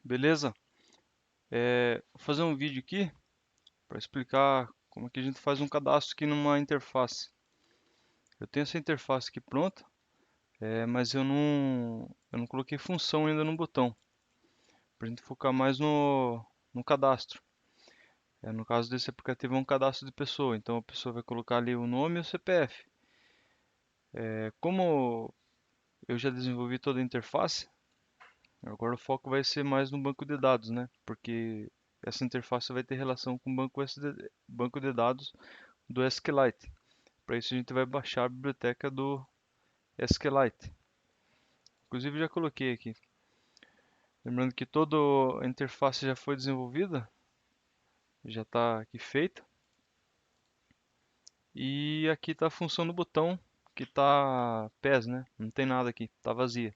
Beleza? Vou fazer um vídeo aqui para explicar como é que a gente faz um cadastro aqui numa interface. Eu tenho essa interface aqui pronta, mas eu não coloquei função ainda no botão, para a gente focar mais no cadastro. No caso desse aplicativo é um cadastro de pessoa, então a pessoa vai colocar ali o nome e o CPF. Como eu já desenvolvi toda a interface, agora o foco vai ser mais no banco de dados, né? Porque essa interface vai ter relação com o banco de dados do SQLite. Para isso a gente vai baixar a biblioteca do SQLite. Inclusive já coloquei aqui. Lembrando que toda a interface já foi desenvolvida, já está aqui feita. E aqui está a função do botão que está PES, né? Não tem nada aqui, está vazia.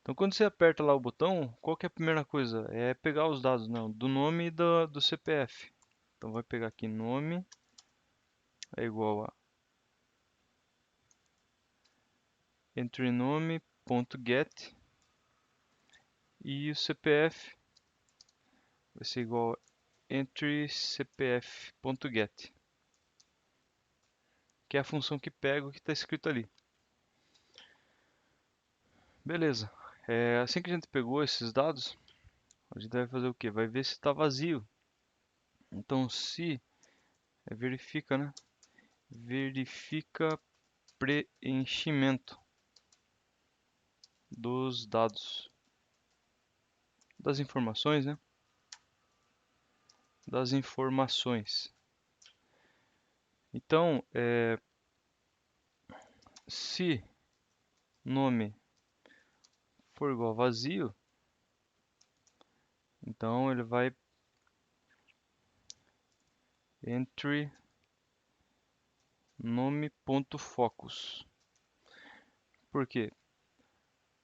Então quando você aperta lá o botão, qual que é a primeira coisa? É pegar os dados, não, do nome e do CPF. Então vai pegar aqui nome é igual a entryNome.get e o CPF vai ser igual a entryCPF.get, que é a função que pega o que está escrito ali. Beleza. Assim que a gente pegou esses dados, a gente vai fazer o que? Vai ver se está vazio. Então se verifica, né? Verifica preenchimento dos dados, das informações, né? Das informações. Então, se nome for igual a vazio, então ele vai entry nome.focus. Por quê?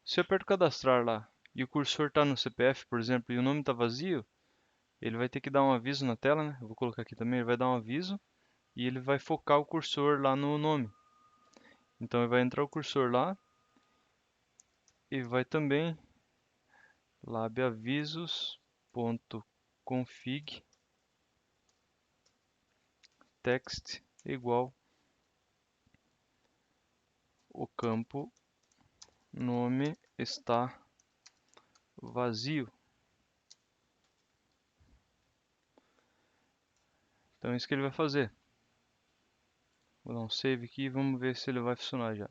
Se eu aperto cadastrar lá e o cursor está no CPF, por exemplo, e o nome está vazio, ele vai ter que dar um aviso na tela, né? Eu vou colocar aqui também, ele vai dar um aviso e ele vai focar o cursor lá no nome. Então ele vai entrar o cursor lá e vai também labavisos.config text igual o campo nome está vazio. Então é isso que ele vai fazer. Vou dar um save aqui e vamos ver se ele vai funcionar já.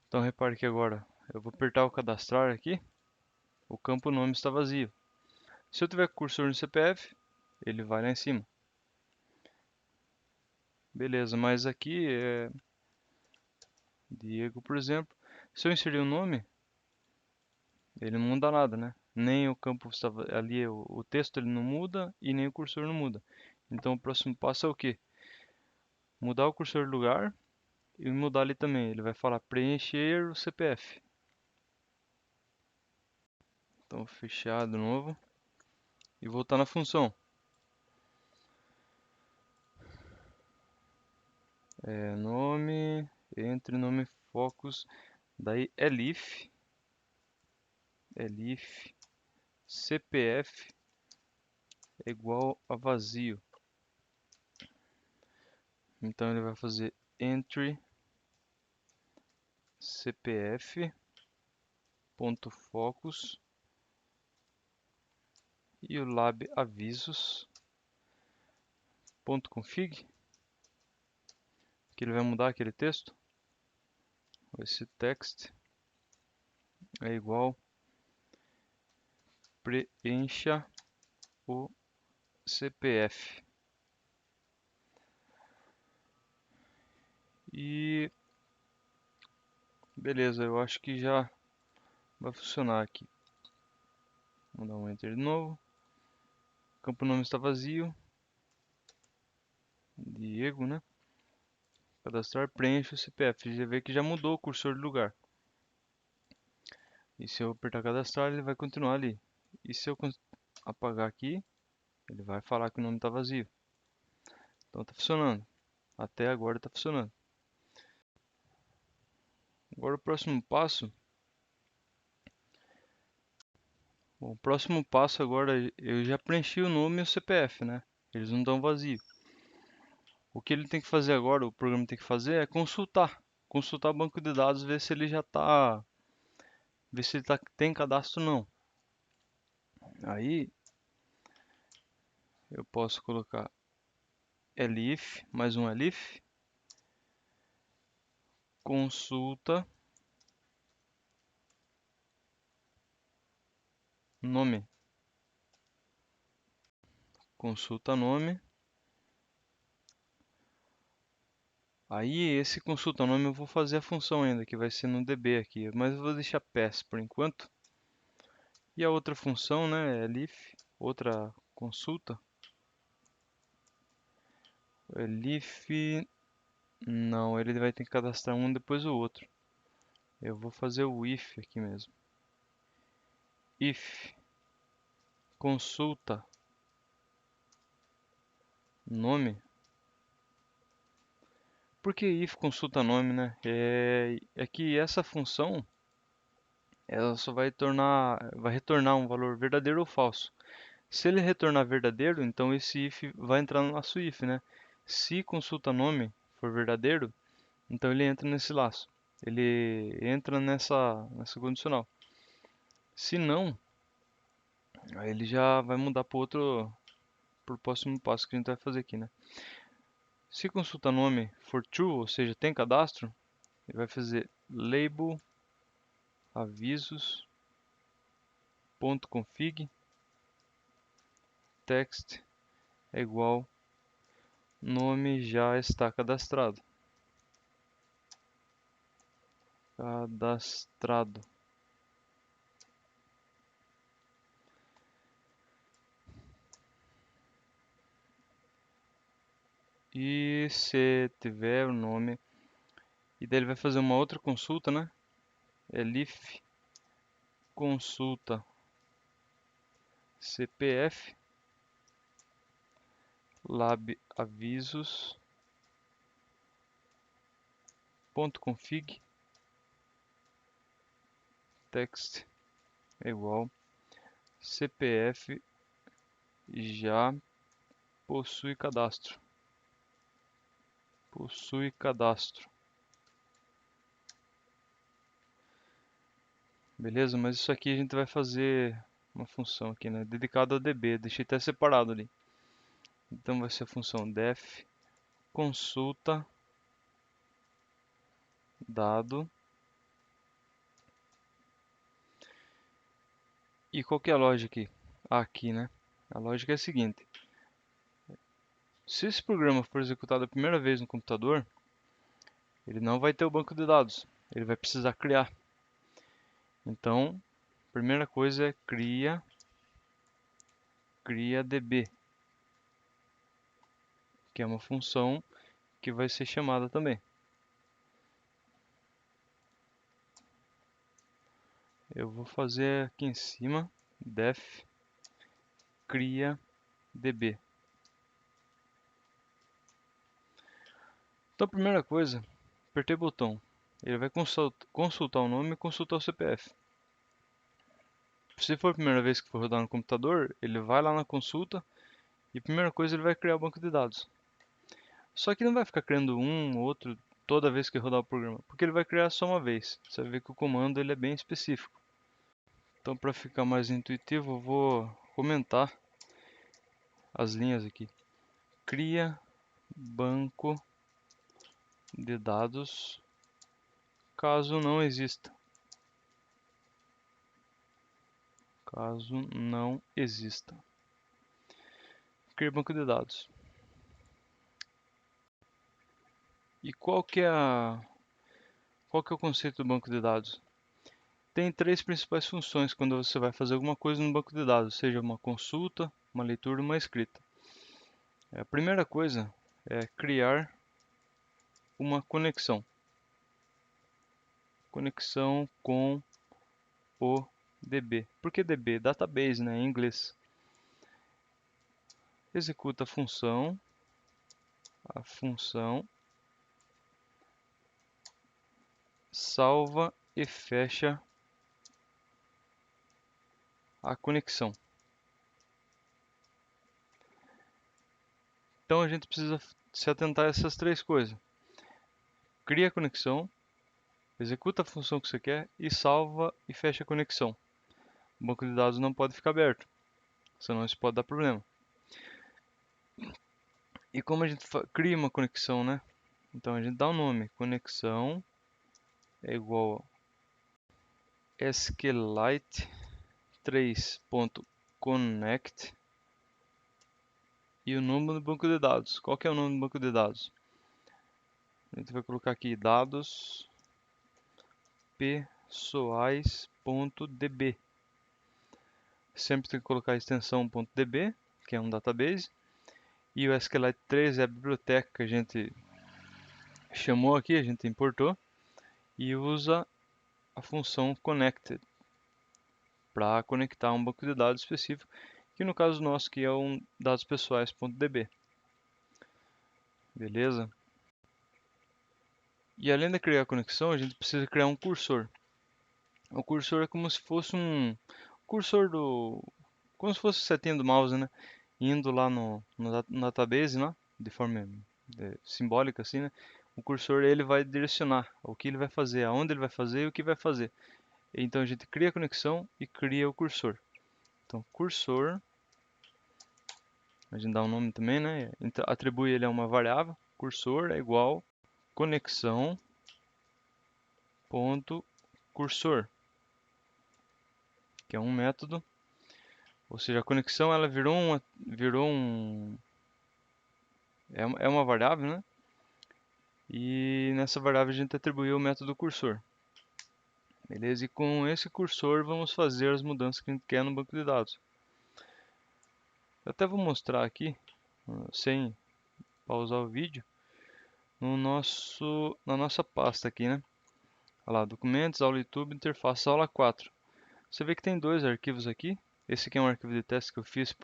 Então repare que agora eu vou apertar o cadastrar aqui, o campo nome está vazio. Se eu tiver cursor no CPF, ele vai lá em cima. Beleza, mas aqui é Diego, por exemplo. Se eu inserir o nome, ele não muda nada, né? Nem o campo estava ali, o texto ele não muda e nem o cursor não muda. Então o próximo passo é o quê? Mudar o cursor de lugar e mudar ali também. Ele vai falar preencher o CPF. Então fechar de novo e voltar na função. Nome, entre nome focus, daí elif CPF é igual a vazio. Então ele vai fazer entry CPF.focus e o lab avisos.config, que ele vai mudar aquele texto. Esse text é igual preencha o CPF. E beleza, eu acho que já vai funcionar aqui. Vamos dar um enter de novo. O campo nome está vazio. Diego, né? Cadastrar, preenche o CPF. Já vê que já mudou o cursor de lugar. E se eu apertar cadastrar, ele vai continuar ali. E se eu apagar aqui, ele vai falar que o nome está vazio. Então está funcionando. Até agora está funcionando. Agora o próximo passo. O próximo passo agora, eu já preenchi o nome e o CPF, né? Eles não estão vazios. O que ele tem que fazer agora, o programa tem que fazer é consultar. Consultar o banco de dados, ver se ele já está, ver se ele tem cadastro ou não. Aí eu posso colocar elif, mais um elif, consulta nome, consulta nome. Aí esse consulta nome eu vou fazer a função ainda, que vai ser no DB aqui, mas eu vou deixar pass por enquanto. E a outra função, né, elif, outra consulta, elif, não, ele vai ter que cadastrar um depois o outro. Eu vou fazer o if aqui mesmo. If consulta nome. Por que if consulta nome, né? É que essa função ela só vai retornar um valor verdadeiro ou falso. Se ele retornar verdadeiro, então esse if vai entrar no laço if, né? Se consulta nome for verdadeiro, então ele entra nesse laço. Ele entra nessa condicional. Se não, aí ele já vai mudar pro próximo passo que a gente vai fazer aqui, né? Se consulta nome for true, ou seja, tem cadastro, ele vai fazer label avisos.config text é igual nome já está cadastrado. Cadastrado. E se tiver o nome, e daí ele vai fazer uma outra consulta, né? Elif consulta CPF lab avisos.config text é igual CPF já possui cadastro. Possui cadastro. Beleza? Mas isso aqui a gente vai fazer uma função aqui, né? Dedicada ao DB. Deixei até separado ali. Então vai ser a função def consulta dado. E qual que é a lógica aqui? Aqui, né? A lógica é a seguinte. Se esse programa for executado a primeira vez no computador, ele não vai ter o banco de dados. Ele vai precisar criar. Então, a primeira coisa é cria db, que é uma função que vai ser chamada também. Eu vou fazer aqui em cima def cria db. Então, a primeira coisa, apertei o botão. Ele vai consultar o nome e consultar o CPF. Se for a primeira vez que for rodar no computador, ele vai lá na consulta e a primeira coisa ele vai criar o banco de dados. Só que não vai ficar criando um ou outro toda vez que rodar o programa, porque ele vai criar só uma vez. Você vai ver que o comando ele é bem específico. Então, para ficar mais intuitivo, eu vou comentar as linhas aqui. Cria banco de dados caso não exista. Caso não exista. Cria banco de dados. E qual que é o conceito do banco de dados? Tem três principais funções quando você vai fazer alguma coisa no banco de dados, seja uma consulta, uma leitura ou uma escrita. A primeira coisa é criar uma conexão. Conexão com o DB. Por que DB? Database, né, em inglês. Executa a função salva e fecha a conexão. Então a gente precisa se atentar a essas três coisas. Cria a conexão, executa a função que você quer e salva e fecha a conexão. O banco de dados não pode ficar aberto, senão isso pode dar problema. E como a gente cria uma conexão, né? Então a gente dá um nome, conexão é igual a SQLite 3.connect e o nome do banco de dados. Qual que é o nome do banco de dados? A gente vai colocar aqui dados pessoais.db. Sempre tem que colocar a extensão .db, que é um database, e o SQLite 3 é a biblioteca que a gente chamou aqui, a gente importou, e usa a função connected para conectar um banco de dados específico, que no caso nosso que é um dadospessoais.db. Beleza? E além de criar a conexão, a gente precisa criar um cursor. O cursor é como se fosse um cursor do, como se fosse a setinha do mouse, né? Indo lá no database, né? De forma simbólica assim, né? O cursor ele vai direcionar o que ele vai fazer, aonde ele vai fazer e o que vai fazer. Então a gente cria a conexão e cria o cursor. Então cursor, a gente dá um nome também, né? Atribui ele a uma variável. Cursor é igual conexão ponto cursor, que é um método. Ou seja, a conexão ela é uma variável, né? E nessa variável a gente atribuiu o método cursor. Beleza? E com esse cursor vamos fazer as mudanças que a gente quer no banco de dados. Eu até vou mostrar aqui, sem pausar o vídeo, na nossa pasta aqui, né? Olha lá, documentos, aula YouTube, interface, aula 4. Você vê que tem dois arquivos aqui. Esse aqui é um arquivo de teste que eu fiz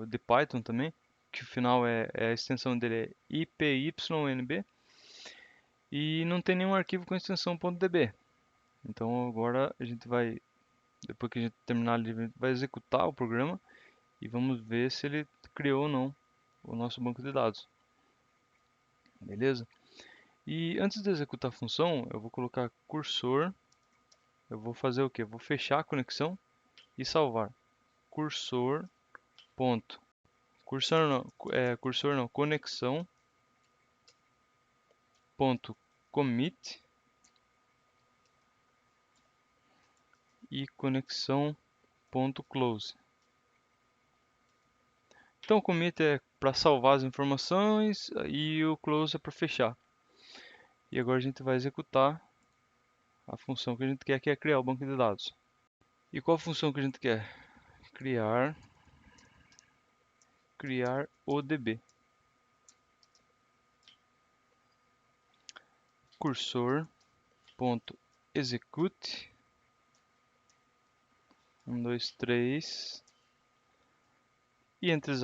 de Python também, que o final a extensão dele é ipynb. E não tem nenhum arquivo com extensão .db. Então agora a gente vai, depois que a gente terminar, a gente vai executar o programa e vamos ver se ele criou ou não o nosso banco de dados. Beleza? E antes de executar a função, eu vou colocar cursor. Eu vou fazer o que? Eu vou fechar a conexão e salvar. Cursor ponto. Cursor não, conexão ponto commit e conexão ponto close. Então o commit é para salvar as informações e o close é para fechar. E agora a gente vai executar a função que a gente quer, que é criar o banco de dados. E qual a função que a gente quer? Criar ODB. Cursor.execute 1, 2, 3 e entre as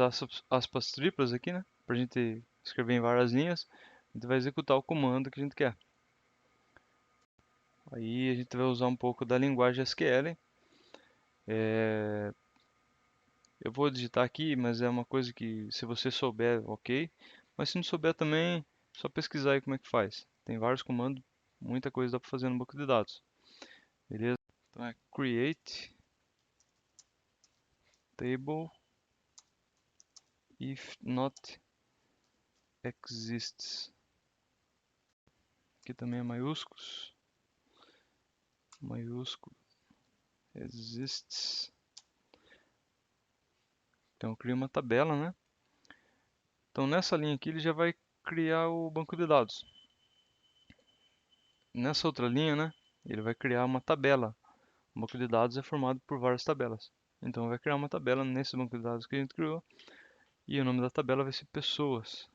aspas triplas aqui, né? Para a gente escrever em várias linhas, a gente vai executar o comando que a gente quer. Aí a gente vai usar um pouco da linguagem SQL. Eu vou digitar aqui, mas é uma coisa que se você souber, ok. Mas se não souber também, é só pesquisar aí como é que faz. Tem vários comandos, muita coisa dá para fazer no banco de dados. Beleza? Então é create table if not exists. Aqui também é maiúsculos. Maiúsculo exists. Então cria uma tabela, né? Então nessa linha aqui ele já vai criar o banco de dados. Nessa outra linha, né? Ele vai criar uma tabela. O banco de dados é formado por várias tabelas. Então vai criar uma tabela nesse banco de dados que a gente criou. E o nome da tabela vai ser pessoas.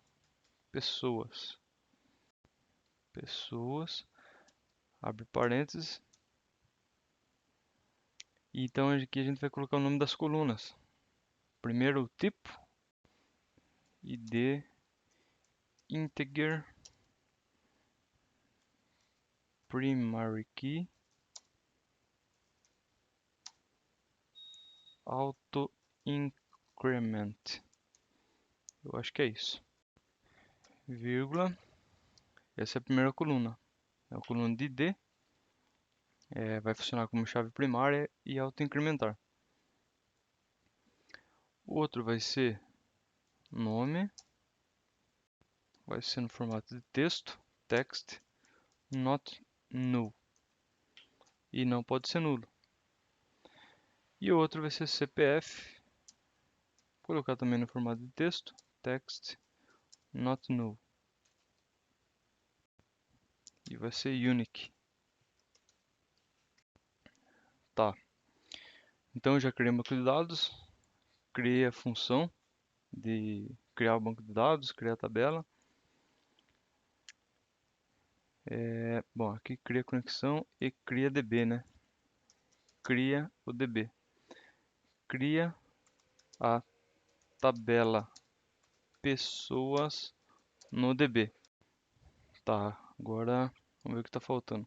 Pessoas. Pessoas. Abre parênteses. E então aqui a gente vai colocar o nome das colunas. Primeiro o tipo. ID integer. primary key auto increment. Eu acho que é isso. Vírgula. Essa é a primeira coluna. É a coluna de ID. Vai funcionar como chave primária e auto-incrementar. O outro vai ser nome. Vai ser no formato de texto. Text not null. E não pode ser nulo. E o outro vai ser CPF. Vou colocar também no formato de texto. Text not null. E vai ser unique. Tá. Então eu já criei um banco de dados. Criei a função de criar o banco de dados, criar a tabela. Bom, aqui cria conexão e cria DB, né? Cria o DB. Cria a tabela pessoas no DB. Tá, agora vamos ver o que está faltando.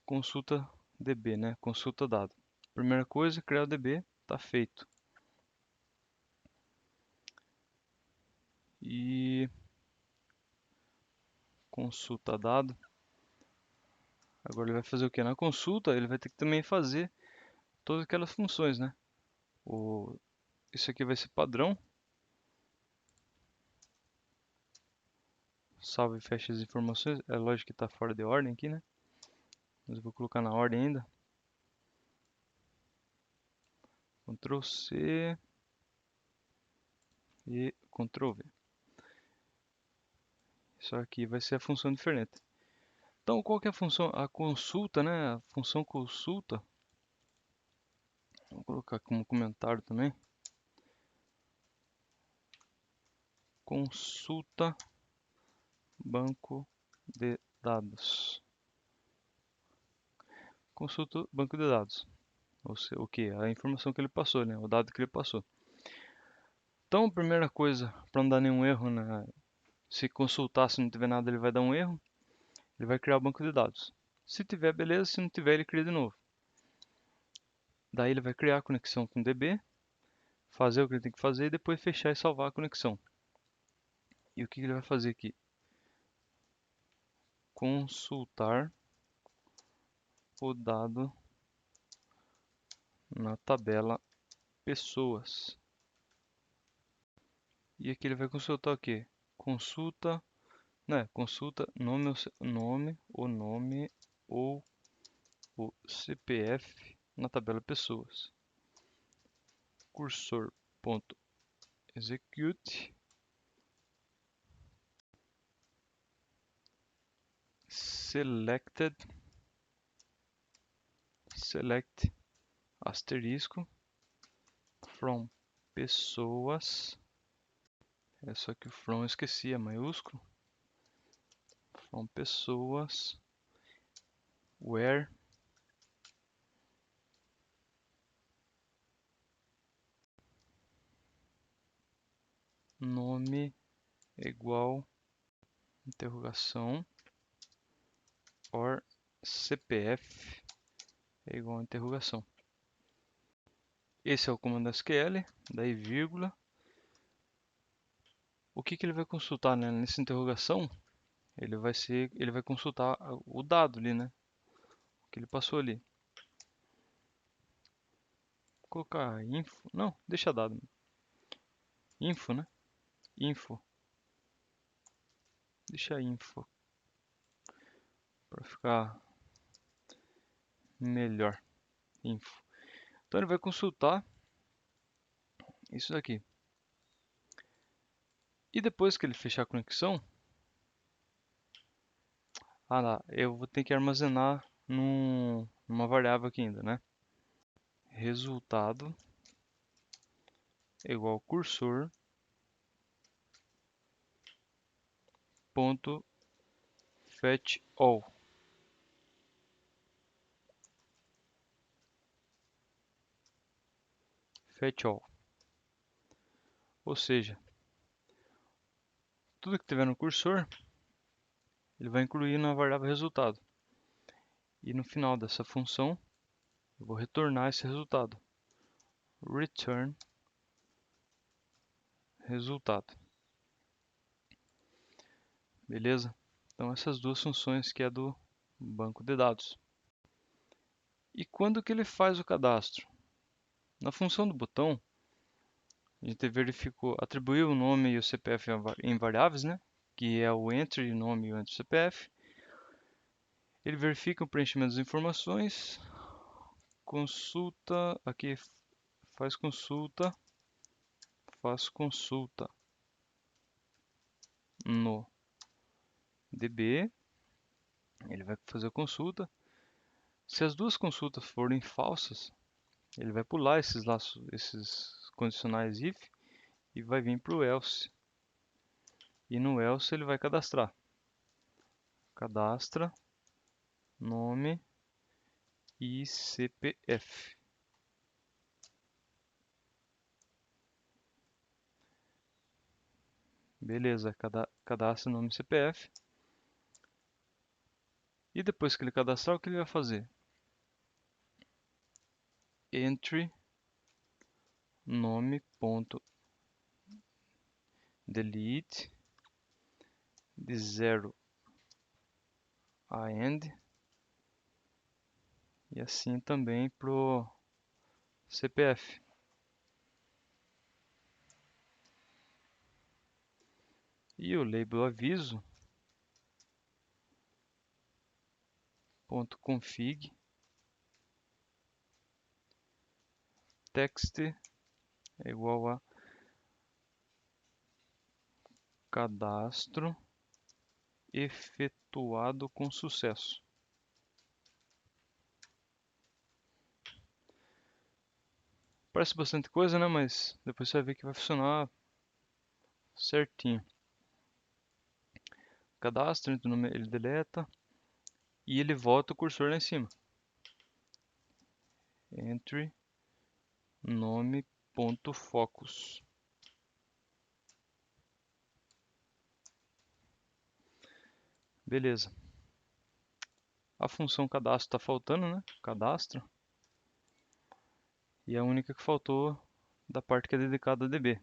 Consulta DB, né? Consulta dado. Primeira coisa, criar o DB, tá feito. E consulta dado. Agora ele vai fazer o que? Na consulta, ele vai ter que também fazer todas aquelas funções, né? Isso aqui vai ser padrão. Salva e fecha as informações. É lógico que está fora de ordem aqui, né? Mas eu vou colocar na ordem ainda. Ctrl C e Ctrl V. Isso aqui vai ser a função diferente. Então, qual que é a função? A consulta, né? A função consulta. Vou colocar como comentário também. Consulta banco de dados. Consulta banco de dados. Ou seja, o que? A informação que ele passou, né? O dado que ele passou. Então, a primeira coisa, para não dar nenhum erro, né? Se consultar, se não tiver nada, ele vai dar um erro. Ele vai criar o banco de dados. Se tiver, beleza. Se não tiver, ele cria de novo. Daí ele vai criar a conexão com o DB, fazer o que ele tem que fazer e depois fechar e salvar a conexão. E o que ele vai fazer aqui? Consultar o dado na tabela pessoas. E aqui ele vai consultar o que? Consulta, né? Consulta nome ou o CPF na tabela pessoas. Cursor.execute select asterisco from pessoas. Só que o from eu esqueci, é maiúsculo. From pessoas where nome igual interrogação or CPF é igual a interrogação. Esse é o comando SQL, daí vírgula. O que ele vai consultar, né? Nessa interrogação, ele vai consultar o dado ali, né? O que ele passou ali. Vou colocar info, não, deixa dado. Info, né? Info. Deixa info para ficar melhor. Info. Então ele vai consultar isso daqui. E depois que ele fechar a conexão, eu vou ter que armazenar numa variável aqui ainda, né? Resultado igual cursor ponto fetch all. Fetch all. Ou seja, tudo que tiver no cursor, ele vai incluir na variável resultado. E no final dessa função, eu vou retornar esse resultado. Return resultado. Beleza? Então essas duas funções que é do banco de dados. E quando que ele faz o cadastro? Na função do botão, a gente verificou, atribuiu o nome e o CPF em variáveis, né? Que é o entry, nome e o entry CPF. Ele verifica o preenchimento das informações, consulta, aqui faz consulta no DB, ele vai fazer a consulta. Se as duas consultas forem falsas, ele vai pular esses condicionais if e vai vir para o else. E no else ele vai cadastrar. Cadastra nome e CPF. Beleza, cadastra nome e CPF. E depois que ele cadastrar, o que ele vai fazer? Entry nome.delete de 0 a end e assim também pro CPF. E o label aviso .config text é igual a cadastro efetuado com sucesso. Parece bastante coisa, né? Mas depois você vai ver que vai funcionar certinho. Cadastro, entra o nome, ele deleta e ele volta o cursor lá em cima. Entry nome.focus. Beleza. A função cadastro está faltando, né? Cadastro. E a única que faltou da parte que é dedicada a DB.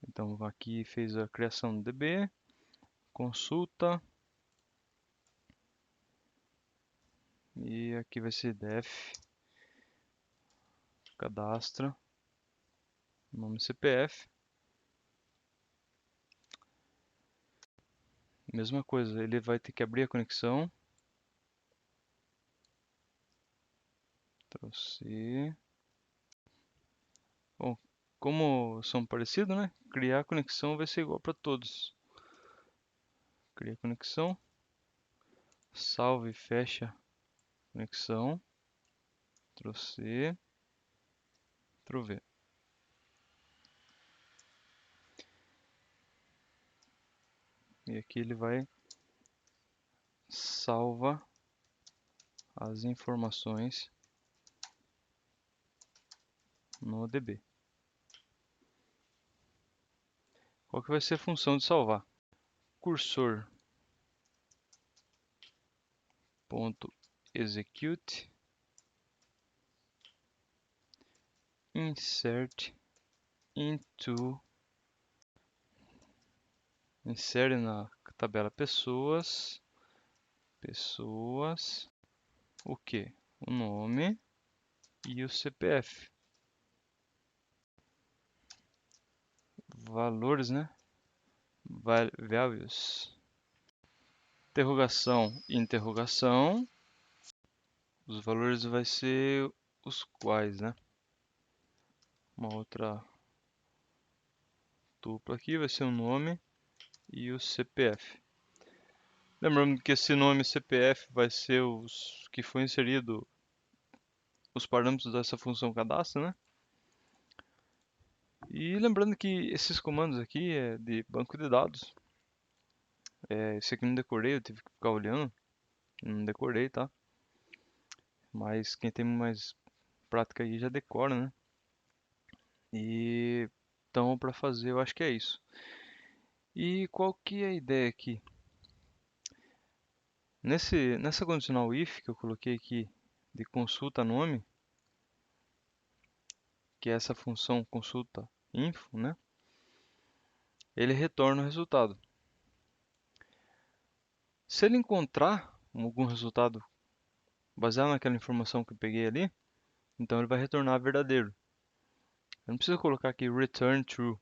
Então aqui fez a criação do DB, consulta. E aqui vai ser def cadastra nome CPF. Mesma coisa, ele vai ter que abrir a conexão. Trouxe. Bom, como são parecidos, né? Criar a conexão vai ser igual para todos. Cria conexão. Salve e fecha conexão. Ctrl+C, Ctrl+V. E aqui ele vai salva as informações no DB. Qual que vai ser a função de salvar? Cursor .execute insert into, insere na tabela pessoas, o que? O nome e o CPF. Valores, né? Values. Interrogação e interrogação. Os valores vai ser os quais, né? Uma outra dupla aqui vai ser o nome e o CPF. Lembrando que esse nome e CPF vai ser os que foi inserido os parâmetros dessa função cadastro, né? E lembrando que esses comandos aqui é de banco de dados. Esse aqui não decorei, eu tive que ficar olhando. Não decorei, tá? Mas quem tem mais prática aí já decora, né? E então para fazer eu acho que é isso. E qual que é a ideia aqui? Nessa condicional if que eu coloquei aqui de consulta nome, que é essa função consulta info, né? Ele retorna o resultado. Se ele encontrar algum resultado baseado naquela informação que eu peguei ali, então ele vai retornar verdadeiro. Eu não preciso colocar aqui return true.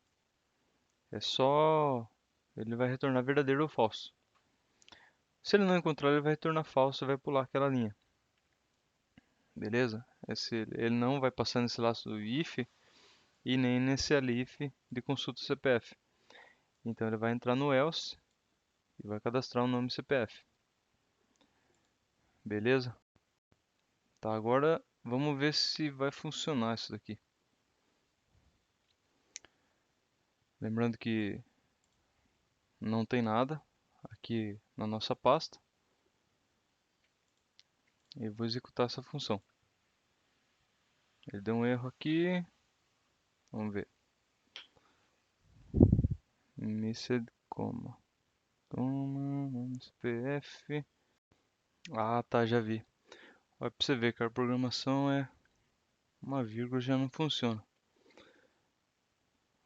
É só ele vai retornar verdadeiro ou falso. Se ele não encontrar, ele vai retornar falso e vai pular aquela linha. Beleza? Ele não vai passar nesse laço do if e nem nesse elif de consulta CPF. Então ele vai entrar no else e vai cadastrar o nome CPF. Beleza? Tá, agora vamos ver se vai funcionar isso daqui. Lembrando que não tem nada aqui na nossa pasta. Eu vou executar essa função. Ele deu um erro aqui. Vamos ver. Missed comma. Nome CPF. Ah, tá, já vi. Olha pra você ver que a programação é uma vírgula já não funciona.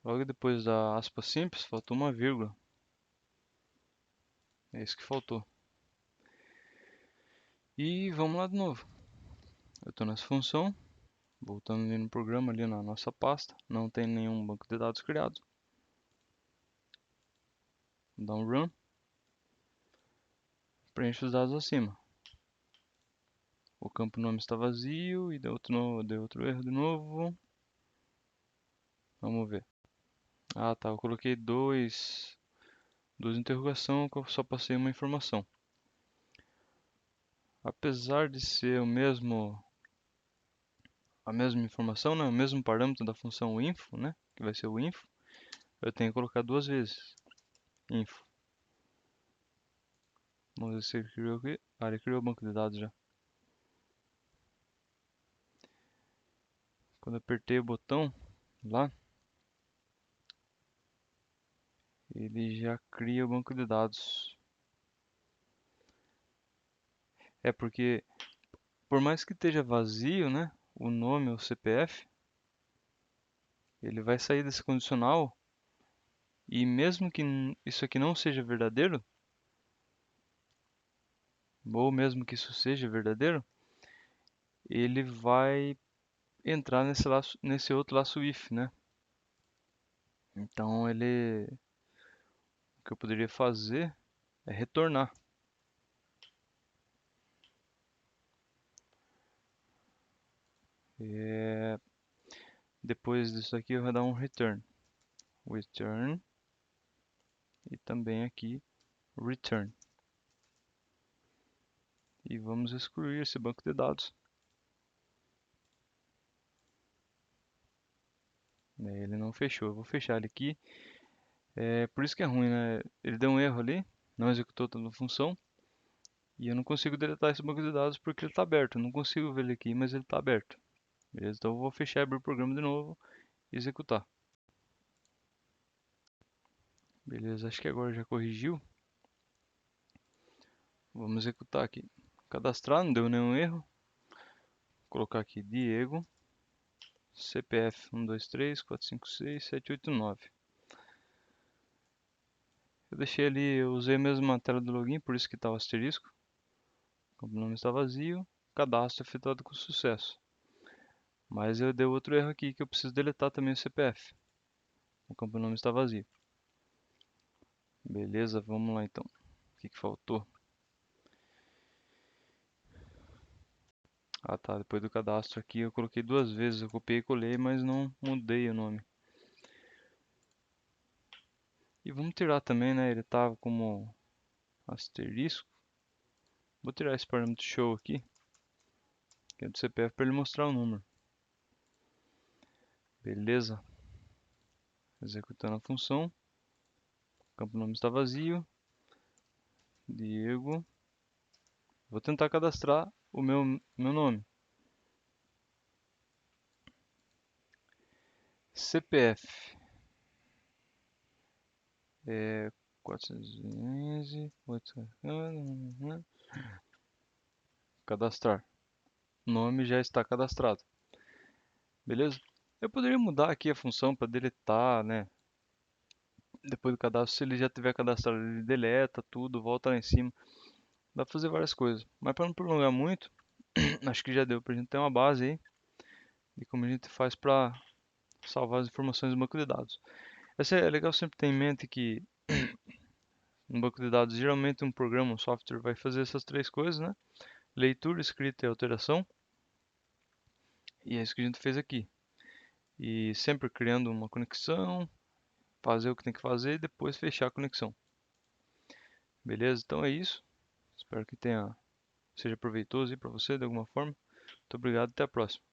Logo depois da aspa simples, faltou uma vírgula. É isso que faltou. E vamos lá de novo. Eu estou nessa função, voltando ali no programa, ali na nossa pasta. Não tem nenhum banco de dados criado. Dá um run. Preenche os dados acima. O campo nome está vazio e deu outro erro de novo. Vamos ver. Ah, tá. Eu coloquei duas interrogação que eu só passei uma informação. Apesar de ser a mesma informação, né, o mesmo parâmetro da função info, né, que vai ser o info, eu tenho que colocar duas vezes info. Vamos ver se ele criou aqui. Ah, ele criou o banco de dados já. Quando eu apertei o botão lá, ele já cria o banco de dados. É porque, por mais que esteja vazio, né, o nome ou CPF, ele vai sair desse condicional e mesmo que isso aqui não seja verdadeiro, ou mesmo que isso seja verdadeiro, ele vai entrar nesse outro laço if, né? Então o que eu poderia fazer é retornar. É, depois disso aqui eu vou dar um return. Return e também aqui return. E vamos excluir esse banco de dados. Ele não fechou, eu vou fechar ele aqui. É por isso que é ruim, né? Ele deu um erro ali, não executou toda a função. E eu não consigo deletar esse banco de dados porque ele está aberto. Eu não consigo ver ele aqui, mas ele está aberto. Beleza? Então eu vou fechar e abrir o programa de novo e executar. Beleza, acho que agora já corrigiu. Vamos executar aqui. Cadastrar, não deu nenhum erro. Vou colocar aqui Diego, CPF 123456789. Eu deixei ali, eu usei a mesma tela do login, por isso que está o asterisco. O nome está vazio, cadastro efetuado com sucesso. Mas eu dei outro erro aqui que eu preciso deletar também o CPF. O campo nome está vazio. Beleza, vamos lá então. O que faltou? Ah tá, depois do cadastro aqui eu coloquei duas vezes, eu copiei e colei, mas não mudei o nome. E vamos tirar também, né? Ele estava como asterisco. Vou tirar esse parâmetro show aqui, que é do CPF, para ele mostrar o número. Beleza. Executando a função. O campo nome está vazio. Diego. Vou tentar cadastrar o meu nome. CPF. É 415, 800. Cadastrar. Nome já está cadastrado. Beleza? Eu poderia mudar aqui a função para deletar, né? Depois do cadastro, se ele já tiver cadastrado, ele deleta tudo, volta lá em cima. Dá pra fazer várias coisas. Mas para não prolongar muito, acho que já deu pra gente ter uma base aí de como a gente faz para salvar as informações do banco de dados. Essa é legal sempre ter em mente que no banco de dados, geralmente um programa, um software vai fazer essas três coisas, né? Leitura, escrita e alteração. E é isso que a gente fez aqui. E sempre criando uma conexão, fazer o que tem que fazer e depois fechar a conexão. Beleza? Então é isso. Espero que seja proveitoso aí para você de alguma forma. Muito obrigado, até a próxima.